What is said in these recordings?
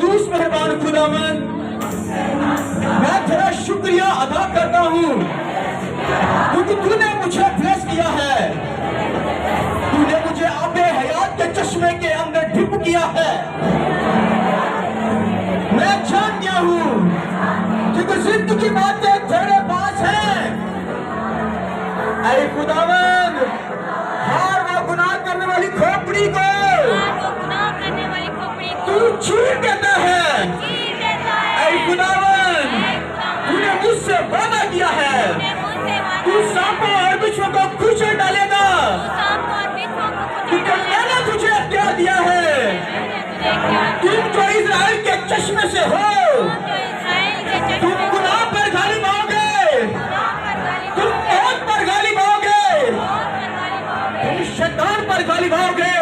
कद्दूस मेहरबान खुदावंद, मैं तेरा शुक्रिया अदा करता हूँ क्योंकि तूने मुझे ब्लेस किया है। तूने मुझे आबे हयात के चश्मे के अंदर डिप किया है। मैं जान गया हूँ क्योंकि जिंदगी की बातें तेरे पास हैं। ऐ खुदावंद, हर वो गुनाह करने वाली खोपड़ी को तू चीर देता है। ऐ खुदावंद, तूने मुझसे वादा किया है, तू सांपों और बिच्छुओं को कुचल डालेगा क्योंकि मैंने तुझे अख्तियार दिया है। तुम जो इज़राइल के चश्मे से हो, तुम गुनाह पर गालिब आओगे, तुम मौत पर गालिब आओगे, तुम शैतान पर गालिब आओगे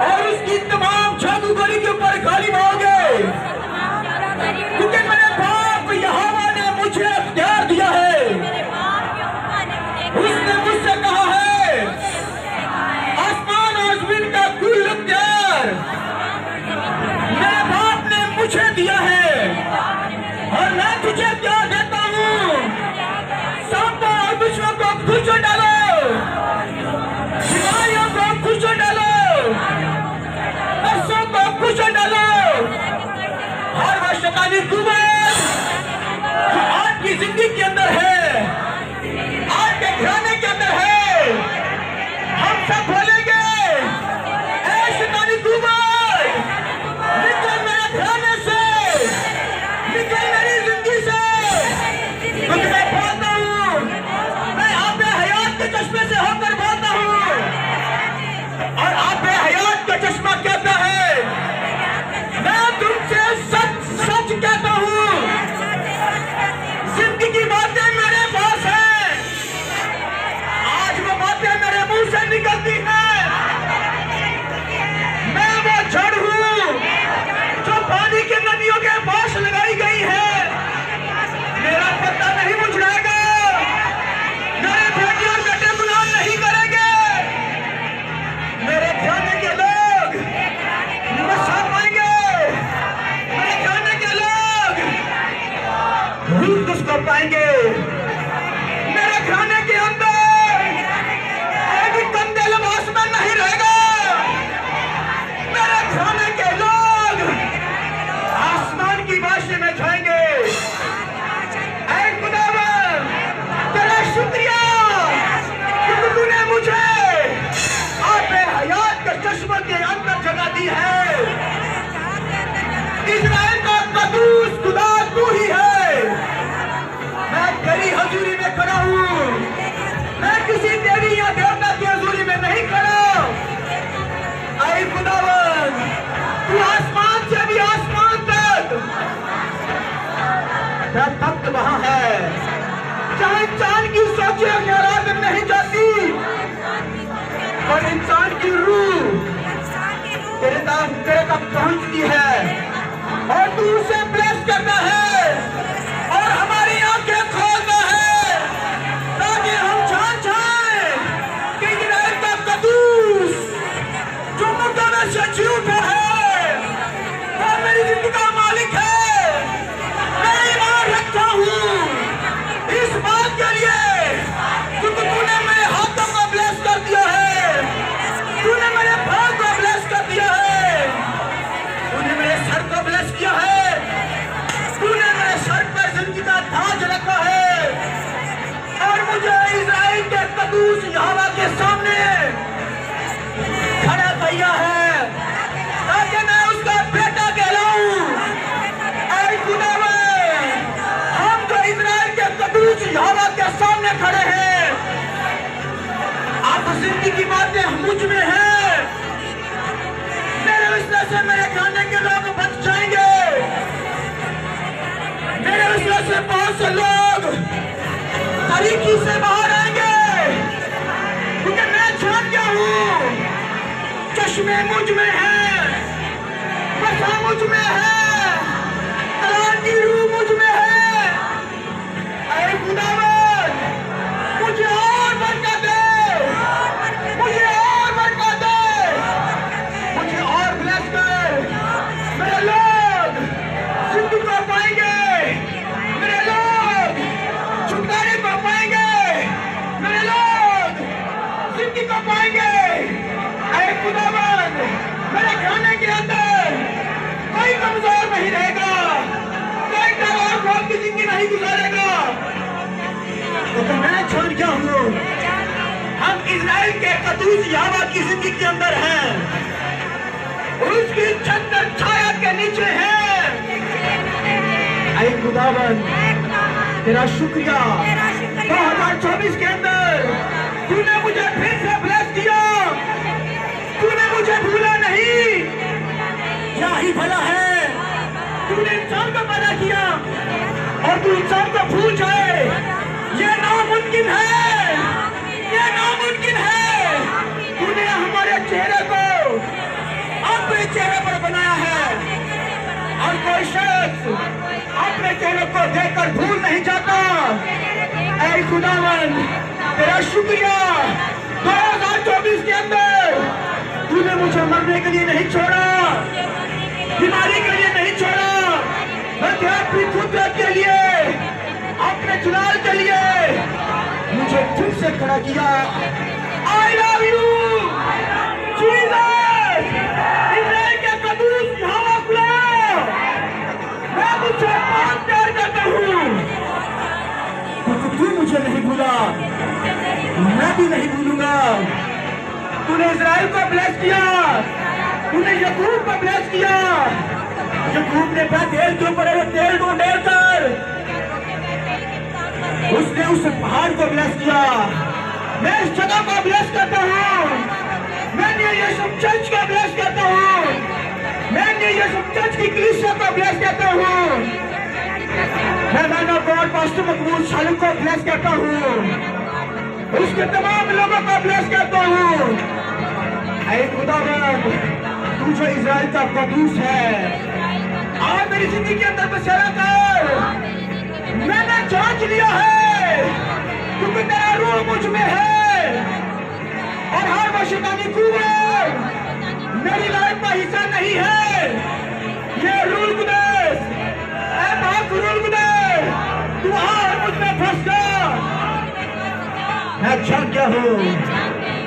और उसकी तमाम जादूगरी के ऊपर गालिब आओगे क्योंकि मेरे बाप यहोवा ने मुझे अख्तियार दिया है। उसने मुझसे कहा है, आसमान और जमीन का कुल अख्तियार मेरे बाप ने मुझे दिया है और मैं तुझे अख्तियार देता हूँ। सांपों और बिच्छुओं को कुचल डालो, बीमारियों को कुचल डालो, नफ्सों को कुचल डालो। हर वह शैतानी कुव्वत जो आपकी जिंदगी के अंदर है, आपके घराने के अंदर है, हम सब बोलेंगे, ऐ शैतानी कुव्वत, निकल मेरे घराने से, निकल मेरी जिंदगी से। क्योंकि मैं बोलता हूँ, मैं आपके हयात के चश्मे से होकर बोलता हूँ और आपके हयात का चश्मा कहता है, मैं तुमसे सच सच कहता हूँ, जिंदगी की बातें मेरे पास हैं। आज वो बातें मेरे मुंह से निकलती हैं। मैं वो जड़ हूँ जो पानी के नदियों के पास लगाई गई है। मेरा पत्ता नहीं मुरझाएगा, मेरे बेटे और बेटे गुनाह नहीं करेंगे। मेरे घराने के लोग नशा पाएंगे, मेरे घराने के लोग भूत उसको पाएंगे। मेरे घराने के अंदर एक गंदे लिबास में नहीं रहेगा। मेरे घराने के लोग आसमान की बारिश में जाएंगे। ऐ खुदावंद, तेरा शुक्रिया क्योंकि तूने मुझे आपके हयात के चश्मे के अंदर जगह दी है। इज़राइल का कद्दूस खुदा तू ही है। मैं तेरी हजूरी में खड़ा हूँ, मैं किसी देवी या देवता की हजूरी में नहीं खड़ा। ऐ खुदावंद, तू आसमान से भी आसमान तक, तेरा तख्त वहां है जहां इंसान की सोचे और ख्यालात नहीं जाती, और इंसान की रूह तेरे तक पहुंचती है और तू उसे ब्लेस करता है और हमारी आंखें खोलता है ताकि हम जान जाएं कि इज़राइल का कद्दूस जो मुर्दों में से जी उठा है वो मेरी जिंदगी का मालिक है। मैं ईमान रखता हूँ इस बात के लिए क्योंकि तूने मेरे हाथों को ब्लेस कर दिया है, तूने मेरे पैर को ब्लेस कर दिया है, तूने मेरे सर को ब्लेस किया है, तूने मेरे सर पर जिंदगी का ताज रखा है और मुझे इज़राइल के कद्दूस यहोवा के सामने खड़ा किया है ताकि मैं उसका बेटा कहलाऊं। ऐ खुदावंद, हम जो इज़राइल के कद्दूस यहोवा के सामने खड़े हैं, आप जिंदगी की बातें मुझ में हैं। मेरे वजह से मेरे खाने के लोग बच जाएंगे। मेरे वजह से बहुत से लोग तरीकी से बाहर आएंगे क्योंकि मैं जान गया हूँ चश्मे मुझ में है, बसा मुझ में है, कलाम की रूह मुझ में है। ऐ खुदावंद, मुझे और बरकत दे, मुझे और बरकत दे, मुझे और ब्लेस कर। मेरे लोग नहीं रहेगा, कोई डर और खौफ की जिंदगी नहीं गुजारेगा। तो मैं छोड़ गया हूँ, हम इजराइल के कदूस यावा की जिंदगी के अंदर हैं, उसकी छत्र छाया के नीचे हैं। ऐ खुदावन तेरा शुक्रिया, 2024 के अंदर तूने मुझे फिर से ब्लेस किया, तूने मुझे भूला नहीं। क्या ही भला है, तूने इंसान को पैदा किया और तू इंसान को भूल जाए, ये नामुमकिन है, ये नामुमकिन है। तूने हमारे चेहरे को अपने चेहरे पर बनाया है और कोई शख्स अपने चेहरे को देखकर भूल नहीं जाता। ऐ खुदावन तेरा शुक्रिया, 2024 के अंदर तूने मुझे मरने के लिए नहीं छोड़ा, बीमारी के लिए नहीं छोड़ा, बल्कि अपनी कुदरत के लिए, अपने चुनाव के लिए मुझे फिर से खड़ा किया। I love you Jesus, Israel के कदूस यहोवा खुदा, मैं मुझे बहुत प्यार करता हूँ, क्योंकि तू मुझे नहीं भूला, मैं भी नहीं भूलूंगा। तूने इजराइल को ब्लेस किया, तूने याकूब को ब्लेस किया। याकूब ने बेतेल के ऊपर तेल को डालकर उसने उस पहाड़ को ब्लेस किया। मैं इस जगह को ब्लेस करता हूँ, मैंने ये सब चर्च को ब्लेस करता हूँ, मैंने ये सब चर्च की कलीसिया को ब्लेस करता हूँ, मैं मैन ऑफ गॉड पास्टर मकबूल शालू को ब्लेस करता हूँ, उसके तमाम लोगों को ब्लेस करता हूँ। ऐ खुदावंद तू जो इजराइल का कदूस है, आज मेरी जिंदगी के अंदर बसेरा कर। मैंने जांच लिया है, क्योंकि तेरा रूह मुझ में है और हर वो शैतानी कुव्वत मेरी लाइफ का हिस्सा नहीं है। ये रूल कुदैस, ऐ पाक रूल कुदैस, तू आज मुझ में फंस जा। मैं जान गया हूँ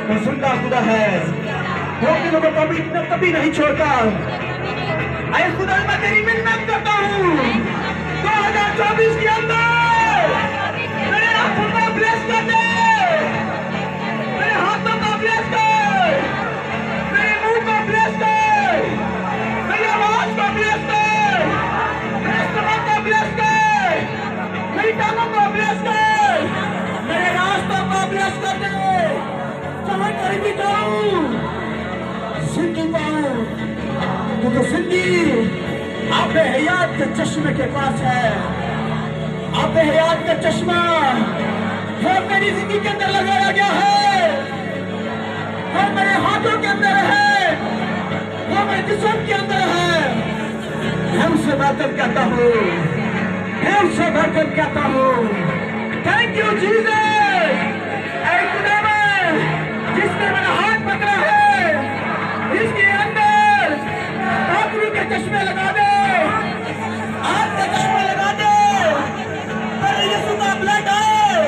वो जिंदा खुदा है, वो दिलों को कभी नहीं छोड़ता। ऐ खुदा मैं तेरी मिन्नत करता हूँ, 2024 के अंदर मेरे आंखों को ब्लेस कर दे, मेरे हाथों को ब्लेस कर, मेरे मुंह को ब्लेस कर, मेरी आवाज को ब्लेस कर, मेरे स्टमक को ब्लेस कर, मेरी टांगों को ब्लेस कर, मेरे रास्तों को ब्लेस कर दे। जहाँ कहीं भी जाऊँ जिंदगी पाऊँ, क्योंकि जिंदगी आपने हयात के चश्मे के पास है। आपने हयात का चश्मा वो मेरी जिंदगी के अंदर लगाया गया है, वो मेरे हाथों के अंदर है, वो मेरे जिस्म के अंदर है। मैं उससे बरकत कहता हूँ, मैं उससे बरकत कहता हूँ। Thank you Jesus. ऐ खुदावन जिसने मेरा हाथ पकड़ा है, इसके अंदर आंखों के चश्मे लगा दे, आंख के चश्मे लगा दे, पर यीशु का ब्लड है,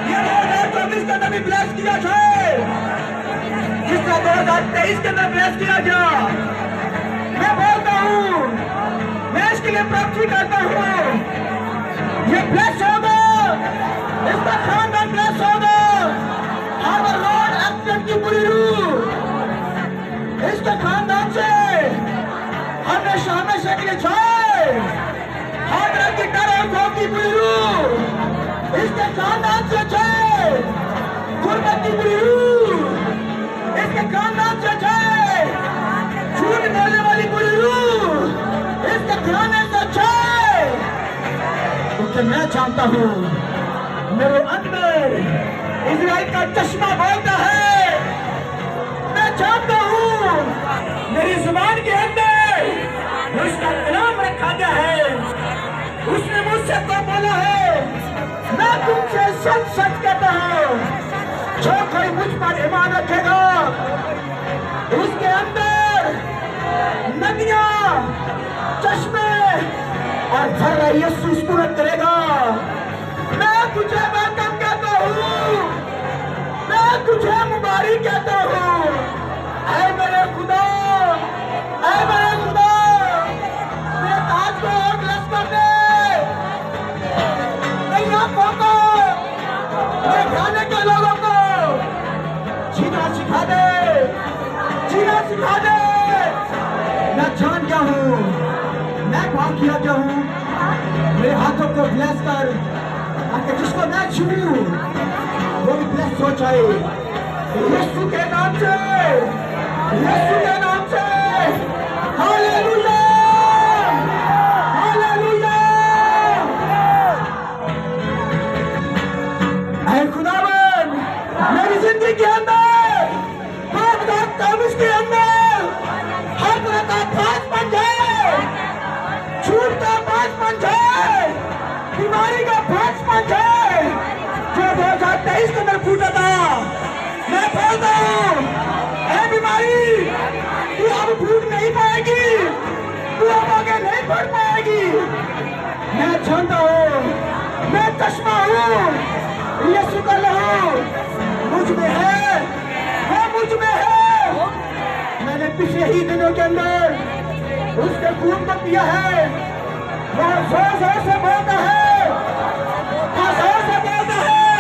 ये 2024 के अंदर भी ब्लेस किया जाए, जिसका 2023 के अंदर ब्लेस किया गया। मैं बोलता हूँ, मैं इसके लिए प्रार्थना करता हूँ, ये ब्लेस होगा, इसका खानदान ब्लेस होगा। हर लॉर्ड एक्सेप्ट की पूरी रूह इसके खानदान से हमेशा हमेशा के लिए जाए। हर तरह की डर और खौफ की पूरी रूह इसके खानदान से जाए। गुर्बत की पूरी रूह इसके खानदान से जाए। झूठ बोलने वाली पूरी रूह इसके खाने से जाए। क्योंकि मैं जानता हूँ मेरे अंदर इजराइल का चश्मा बोलता है। मैं जानता हूँ मेरी जुबान के अंदर उसका कलाम रखा गया है। उसने मुझसे तो बोला है, मैं तुमसे सच सच कहता हूँ, जो कोई मुझ पर ईमान रखेगा उसके अंदर नदियाँ, चश्मे और झरना यीशु स्फूर्त करेगा। मैं तुझे वेलकम कहता हूँ, मैं तुझे मुबारक कहता हूँ। ऐ मेरे खुदा, ऐ मेरे खुदा, हूँ, मैं बाकी आ जाऊँ, मेरे हाथों को ब्लेस कर, ताकि जिसको मैं छूऊं वो भी ब्लेस हो जाए। यीशु के नाम से, यीशु के नाम से। Hallelujah, hallelujah. ऐ खुदावन, मेरी जिंदगी के अंदर, के अंदर हर तरह का पास बन जाए, छूट का पास बन जाए, बीमारी का पास बन जाए। जो 2023 के अंदर फूटा था, मैं बोलता हूँ, ऐ बीमारी, तू अब फूट नहीं पाएगी, तू अब आगे नहीं बढ़ पाएगी। मैं जानता हूँ, मैं चश्मा हूँ, यीशु का लहू मुझ में है, वो मुझ में है। मैंने पिछले ही दिनों के अंदर उसके खून को पिया है, वो जोर जोर से बोलता है, जोर से बोलता है।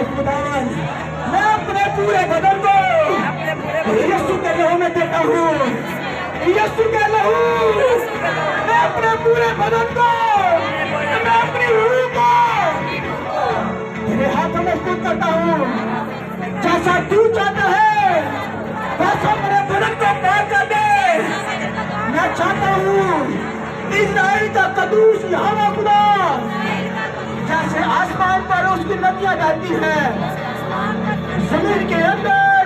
खुदावन, मैं अपने पूरे बदन को यीशु के लहू में देता हूँ, यीशु के लहू। मैं अपने पूरे बदन को, मैं अपनी रूह को तेरे हाथों में स्थित करता हूँ। जैसा तू चाहता है वैसा मेरे बदन को पार कर दे। मैं चाहता हूँ इज़राइल का कदूस यहोवा खुदा, जैसे आसमान पर उसकी नदियां बहती हैं, जमीन के अंदर,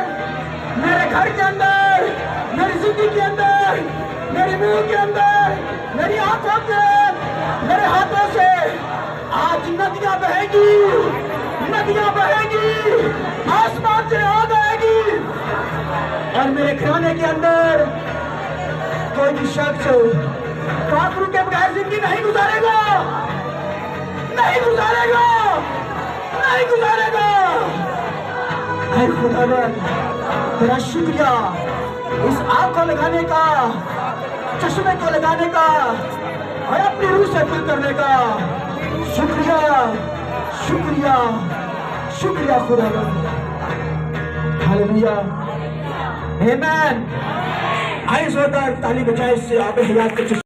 मेरे घर के अंदर, मेरी जिंदगी के अंदर, मेरे मुंह के अंदर, मेरी आंखों के, मेरे हाथों से आज नदियां बहेगी, नदियां बहेगी, आसमान से आ जाएगी। और मेरे घराने के अंदर कोई भी शख्स पाखरू के बगैर जिंदगी नहीं गुजारेगा, नहीं गुजारेगा, नहीं गुजारेगा। ऐ खुदावन, तेरा शुक्रिया इस आग को लगाने का, चश्मे को लगाने का और अपनी रूह से फिल करने का। शुक्रिया, शुक्रिया, शुक्रिया खुदावन। हालेलुया, आमीन। आइए जोरदार ताली बजाएं, इससे आबे हयात के